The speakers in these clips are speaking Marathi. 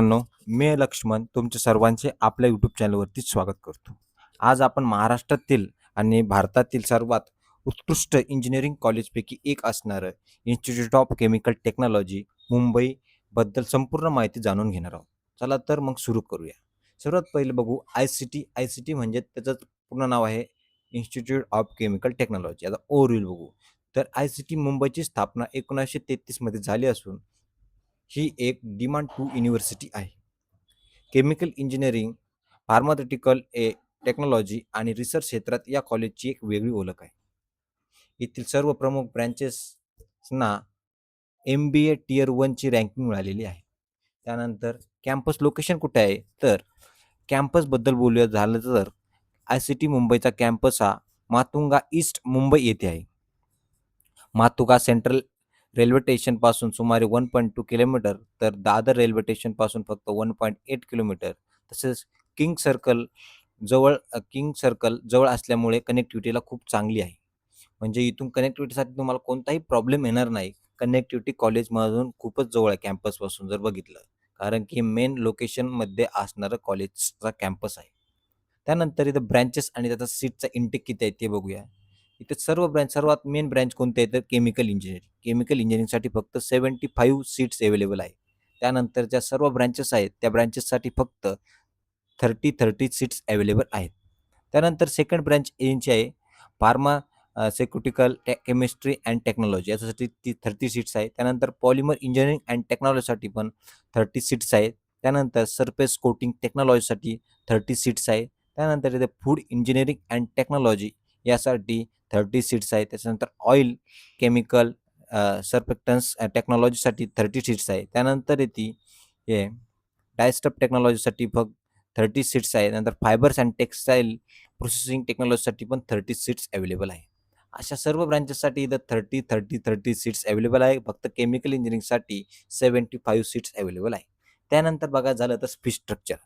मित्रांनो, मी लक्ष्मण तुमचे सर्वांचे आपल्या यूट्यूब चॅनलवरती स्वागत करतो. आज आपण महाराष्ट्रातील आणि भारतातील सर्वात उत्कृष्ट इंजिनिअरिंग कॉलेजपैकी एक असणारं इन्स्टिट्यूट ऑफ केमिकल टेक्नॉलॉजी मुंबईबद्दल संपूर्ण माहिती जाणून घेणार आहोत. चला तर मग सुरू करूया. सर्वात पहिले बघू आय-सी-टी. आय-सी-टी म्हणजे त्याचं पूर्ण नाव आहे इन्स्टिट्यूट ऑफ केमिकल टेक्नॉलॉजी. आता ओव्हरव्ह्यू बघू. तर आय-सी-टी मुंबईची स्थापना 1933 मध्ये झाली असून ही एक डिमांड टू युनिव्हर्सिटी आहे. केमिकल इंजिनिअरिंग, फार्मास्युटिकल टेक्नॉलॉजी आणि रिसर्च क्षेत्रात या कॉलेजची एक वेगळी ओळख आहे. येथील सर्व प्रमुख ब्रँचेसना MBA टियर 1 ची रँकिंग मिळालेली आहे. त्यानंतर कॅम्पस लोकेशन कुठे आहे? तर कॅम्पसबद्दल बोलूया झालं तर आय-सी-टी मुंबईचा कॅम्पस हा माटुंगा ईस्ट मुंबई येथे आहे. माटुंगा सेंट्रल रेल्वे स्टेशनपासून सुमारे 1.2 किलोमीटर तर दादर रेल्वे स्टेशनपासून फक्त 1.8 किलोमीटर. तसेच किंग सर्कल जवळ असल्यामुळे कनेक्टिव्हिटीला खूप चांगली आहे. म्हणजे इथून कनेक्टिव्हिटीसाठी तुम्हाला कोणताही प्रॉब्लेम येणार नाही. कनेक्टिव्हिटी कॉलेजमधून खूपच जवळ आहे कॅम्पसपासून जर बघितलं. कारण की मेन लोकेशनमध्ये असणारं कॉलेजचा कॅम्पस आहे. त्यानंतर इथं ब्रँचेस आणि त्याचा सीटचा इंटेक किती आहे ते बघूया. इथे सर्वात मेन ब्रँच कोणते आहे तर केमिकल इंजिनिअरिंग. केमिकल इंजिनिअरिंगसाठी फक्त 75 सीट्स अवेलेबल आहे. त्यानंतर ज्या सर्व ब्रँचेस आहेत त्या ब्रँचेससाठी फक्त 30 सीट्स अवेलेबल आहेत. त्यानंतर सेकंड ब्रँच यांची आहे फार्मास्युटिकल केमिस्ट्री अँड टेक्नॉलॉजी याच्यासाठी ती 30 सीट्स आहेत. त्यानंतर पॉलिमर इंजिनिअरिंग अँड टेक्नॉलॉजीसाठी पण 30 सीट्स आहेत. त्यानंतर सरफेस कोटिंग टेक्नॉलॉजीसाठी 30 सीट्स आहेत. त्यानंतर इथे फूड इंजिनिअरिंग अँड टेक्नॉलॉजी यासाठी 30 सीट्स आहेत. त्याच्यानंतर ऑइल केमिकल सर्फेक्टन्स टेक्नॉलॉजीसाठी 30 सीट्स आहेत. त्यानंतर येते हे डायस्टफ टेक्नॉलॉजीसाठी फक्त 30 सीट्स आहेत. नंतर फायबर्स अँड टेक्सटाईल प्रोसेसिंग टेक्नॉलॉजीसाठी पण 30 सीट्स अवेलेबल आहे. अशा सर्व ब्रँचेससाठी इथं 30 सीट्स अवेलेबल आहे. फक्त केमिकल इंजिनिअरिंगसाठी 75 सीट्स अवेलेबल आहे. त्यानंतर बघायचं झालं तर फी स्ट्रक्चर.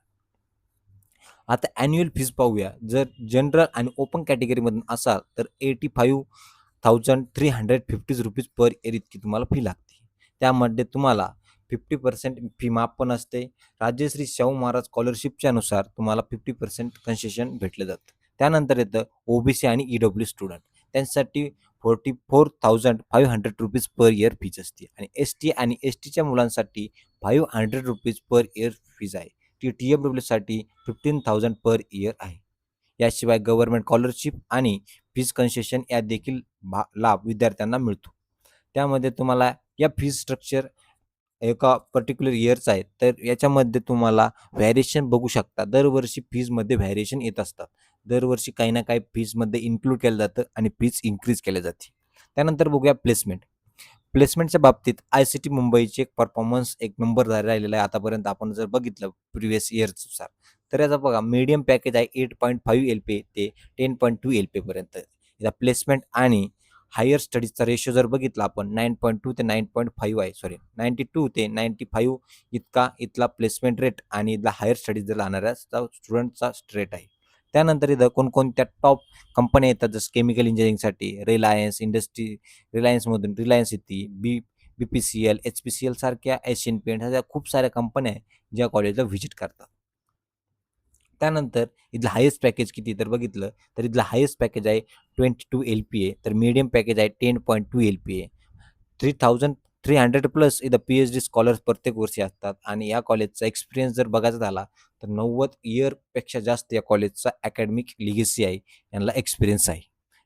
आता ॲन्युअल फीज पाहूया. जर जनरल आणि ओपन कॅटेगरीमधून असाल तर ₹85,350 पर इयर इतकी तुम्हाला फी लागते. त्यामध्ये तुम्हाला 50% फी माफ पण असते. राजश्री शाहू महाराज स्कॉलरशिपच्या नुसार तुम्हाला 50% कन्सेशन भेटलं जातं. त्यानंतर येतं OBC आणि EW स्टुडंट. त्यांच्यासाठी ₹44,500 पर इयर फीज असते आणि ST आणि STच्या मुलांसाठी ₹500 पर इयर फीज आहे. TWसाठी 15,000 पर इयर आहे. याशिवाय गव्हर्नमेंट स्कॉलरशिप आणि फीज कन्सेशन या देखील लाभ विद्यार्थ्यांना मिळतो. त्यामध्ये तुम्हाला या फीज स्ट्रक्चर एका पर्टिक्युलर इयरचा आहे. तर याच्यामध्ये तुम्हाला व्हॅरिएशन बघू शकता. दरवर्षी फीजमध्ये व्हॅरिएशन येत असतात. दरवर्षी काही ना काही फीजमध्ये इन्क्लूड केलं जातं आणि फीज इन्क्रीज केली जाते. त्यानंतर बघूया प्लेसमेंट. प्लेसमेंटच्या बाबतीत आय-सी-टी मुंबईचे एक परफॉर्मन्स एक नंबर राहिलेला आहे आतापर्यंत आपण जर बघितलं प्रिव्हियस इयर्सनुसार. तर याचा बघा मीडियम पॅकेज आहे 8.5 LPA ते 10.2 LPA पर्यंत. याचा प्लेसमेंट आणि हायर स्टडीजचा रेशो जर बघितला आपण 9.2 ते 9.5 आहे. 92 ते 95 इतका इथला प्लेसमेंट रेट आणि इथला हायर स्टडीज जर राहणाऱ्या स्टुडंटचा रेट आहे. त्यानंतर इथं कोणकोणत्या टॉप कंपन्या येतात जसं केमिकल इंजिनिअरिंगसाठी रिलायन्समधून रिलायन्स येते, BPCL, HPCL सारख्या एशियन पेंट ह्या खूप साऱ्या कंपन्या आहेत ज्या कॉलेजला व्हिजिट करतात. त्यानंतर इथलं हायेस्ट पॅकेज किती तर बघितलं तर इथलं हायेस्ट पॅकेज आहे 22 LPA तर मीडियम पॅकेज आहे 10.2 LPA. 3,300 प्लस इथं PhD स्कॉलर्स प्रत्येक वर्षी असतात आणि या कॉलेजचा एक्सपिरियन्स जर बघायचा झाला तर 90 इयरपेक्षा जास्त या कॉलेजचा अकॅडमिक लिगेसी आहे, यांना एक्सपिरियन्स आहे.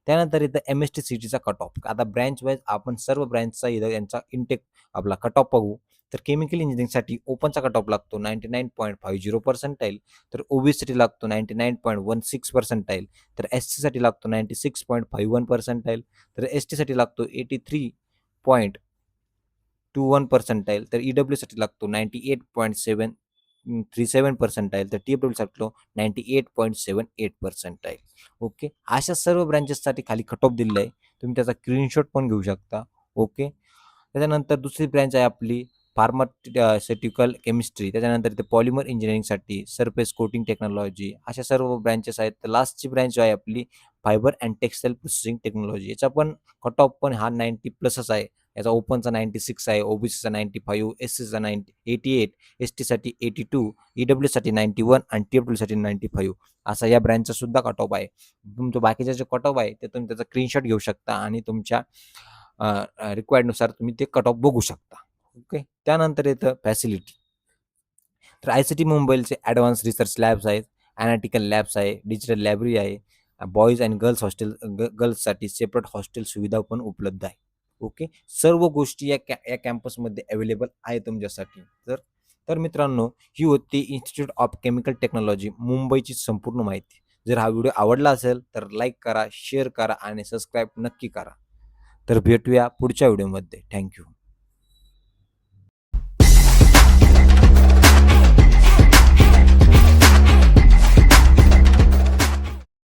त्यानंतर इथं MST सिटीचा कट ऑफ. आता ब्रँच वाईज आपण सर्व ब्रँचचा इथं यांचा इंटेक आपला कट ऑफ बघू. तर केमिकल इंजिनिअरिंगसाठी ओपनचा कट ऑफ लागतो 99.50 पर्सेंटाईल, तर OBCसाठी लागतो 99.16 पर्सेंटाईल, तर SCसाठी लागतो 96.51 पर्सेंटाईल, तर STसाठी लागतो 83.21 पर्सेंटाईल, तर EWसाठी लागतो 98.37 पर्सेंटाईल, तर TWसाठी 98.78 पर्सेंटाईल. ओके. अशा सर्व ब्रँचेससाठी खाली कट ऑफ दिलेला आहे. तुम्ही त्याचा स्क्रीनशॉट पण घेऊ शकता. ओके. त्याच्यानंतर दुसरी ब्रँच आहे आपली फार्मास्युटिकल केमिस्ट्री. त्याच्यानंतर इथे पॉलिमर इंजिनिअरिंगसाठी सरफेस कोटिंग टेक्नॉलॉजी अशा सर्व ब्रँचेस आहेत. तर लास्टची ब्रँच आहे आपली fibre and textile processing technology. याचा पण कट ऑफ पण हा 90 प्लसच आहे. याचा ओपनचा 96 आहे, ओबीसीचा 95, एससीचा 88, एसटीसाठी 82, ईडब्ल्यूसाठी 91 आणि टीडब्ल्यूसाठी 95 असा या ब्रँचचा सुद्धा कट ऑफ आहे. तुमचं बाकीचे जे कट ऑफ आहे ते तुम्ही त्याचा स्क्रीनशॉट घेऊ शकता आणि तुमच्या रिक्वायर्डनुसार तुम्ही ते कट ऑफ बघू शकता. ओके. त्यानंतर येतं फॅसिलिटी. तर आय-सी-टी मुंबईचे ॲडव्हान्स रिसर्च लॅब्स आहेत, ॲनालिटिकल लॅब्स आहे, डिजिटल लायब्ररी आहे, बॉईज अँड गर्ल्स हॉस्टेल गर्ल्ससाठी सेपरेट हॉस्टेल सुविधा पण उपलब्ध आहे. ओके. सर्व गोष्टी या कॅम्पसमध्ये अवेलेबल आहे तुमच्यासाठी. तर तर मित्रांनो, ही होती इन्स्टिट्यूट ऑफ केमिकल टेक्नॉलॉजी मुंबईची संपूर्ण माहिती. जर हा व्हिडिओ आवडला असेल तर लाईक करा, शेअर करा आणि सबस्क्राईब नक्की करा. तर भेटूया पुढच्या व्हिडिओमध्ये. Thank you.